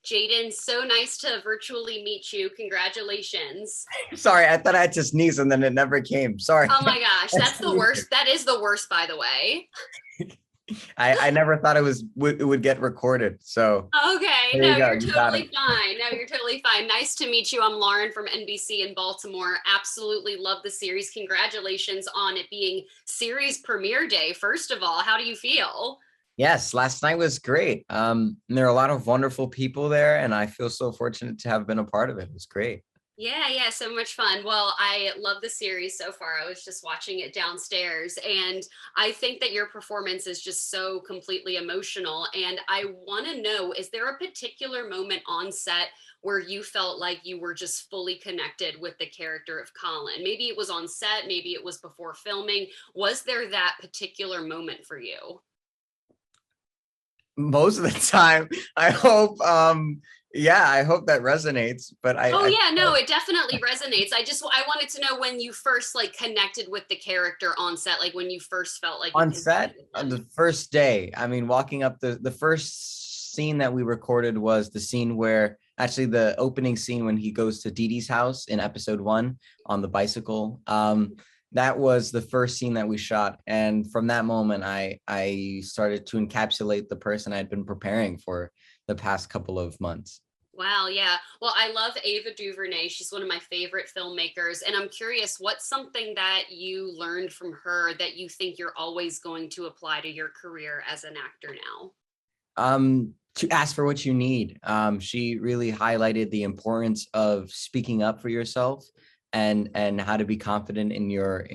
Jaden, so nice to virtually meet you. Congratulations. Sorry, I thought I had to sneeze and then it never came. Sorry. Oh my gosh, Nice that's to the meet you. worst. That is the worst, by the way. I never thought it would get recorded. So Okay, there you no, go. you're You got it. totally fine. No, you're totally fine. Nice to meet you. I'm Lauren from NBC in Baltimore. Absolutely love the series. Congratulations on it being series premiere day. First of all, how do you feel? Yes, last night was great. And there are a lot of wonderful people there, and I feel so fortunate to have been a part of it. It was great. Yeah, yeah, so much fun. Well, I love the series so far. I was just watching it downstairs, and I think that your performance is just so completely emotional. And I want to know, is there a particular moment on set where you felt like you were just fully connected with the character of Colin? Maybe it was on set, maybe it was before filming. Was there that particular moment for you? Most of the time, I hope. Yeah, I hope that resonates. But Oh I yeah, no, it definitely resonates. I wanted to know when you first like connected with the character on set, like when you first felt like you on connected set with on him. the first day. I mean, walking up the first scene that we recorded was the scene where actually the opening scene when he goes to Dee Dee's house in episode 1 on the bicycle. That was the first scene that we shot, and from that moment, I started to encapsulate the person I'd been preparing for the past couple of months. Wow, yeah. Well, I love Ava DuVernay. She's one of my favorite filmmakers, and I'm curious, what's something that you learned from her that you think you're always going to apply to your career as an actor now? To ask for what you need. She really highlighted the importance of speaking up for yourself and how to be confident in your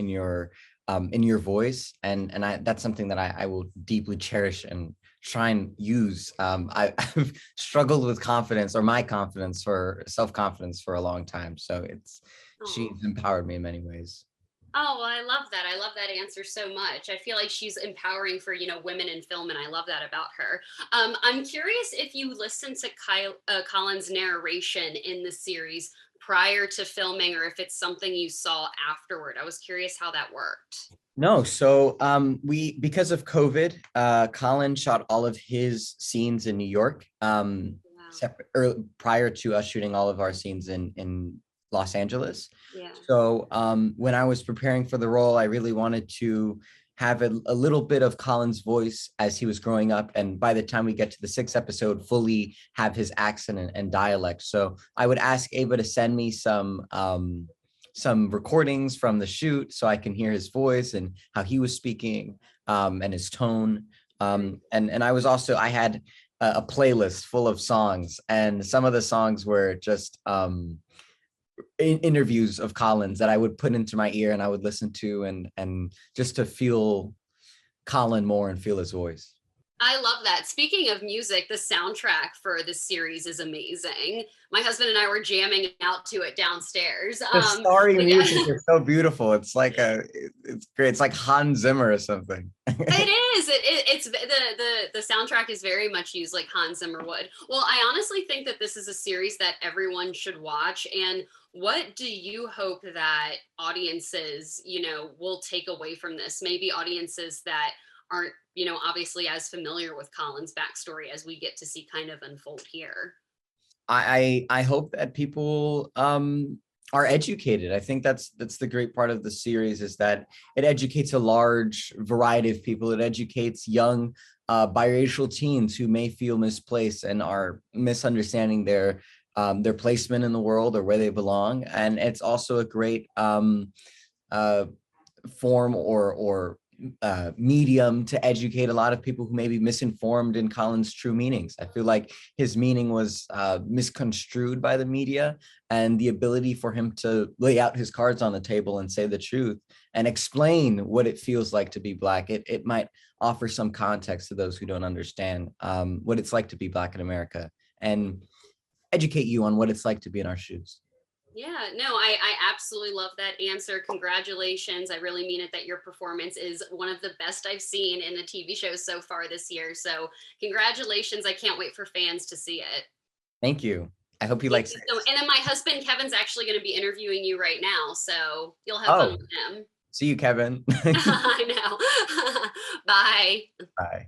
voice. And that's something that I will deeply cherish and try and use. I've struggled with confidence or my confidence for self-confidence for a long time. So Oh. she's empowered me in many ways. Oh, well, I love that. I love that answer so much. I feel like she's empowering for, women in film, and I love that about her. I'm curious if you listened to Colin's narration in the series prior to filming, or if it's something you saw afterward. I was curious how that worked. No, so we because of COVID, Colin shot all of his scenes in New York, Wow. separate prior to us shooting all of our scenes in Los Angeles. Yeah. So when I was preparing for the role, I really wanted to have a little bit of Colin's voice as he was growing up, and by the time we get to the sixth episode, fully have his accent and dialect. So I would ask Ava to send me some recordings from the shoot so I can hear his voice and how he was speaking, and his tone. And I had a playlist full of songs, and some of the songs were just interviews of Collins that I would put into my ear and I would listen to, and just to feel Colin more and feel his voice. I love that. Speaking of music, the soundtrack for this series is amazing. My husband and I were jamming out to it downstairs. The starry But yeah, music is so beautiful. It's great. It's like Hans Zimmer or something. it is. It's the soundtrack is very much used like Hans Zimmer would. Well, I honestly think that this is a series that everyone should watch. And what do you hope that audiences, will take away from this? Maybe audiences that aren't, obviously as familiar with Colin's backstory as we get to see kind of unfold here. I hope that people are educated. I think that's the great part of the series, is that it educates a large variety of people. It educates young biracial teens who may feel misplaced and are misunderstanding their placement in the world or where they belong. And it's also a great uh, form or medium to educate a lot of people who may be misinformed in Colin's true meanings. I feel like his meaning was misconstrued by the media, and the ability for him to lay out his cards on the table and say the truth and explain what it feels like to be Black. It might offer some context to those who don't understand what it's like to be Black in America, and educate you on what it's like to be in our shoes. Yeah, no, I absolutely love that answer. Congratulations. I really mean it that your performance is one of the best I've seen in the TV show so far this year. So, congratulations. I can't wait for fans to see it. Thank you. I hope you Thank like you so much. six. And then my husband Kevin's actually going to be interviewing you right now, so you'll have fun Oh, with him. see you, Kevin. I know. Bye. Bye.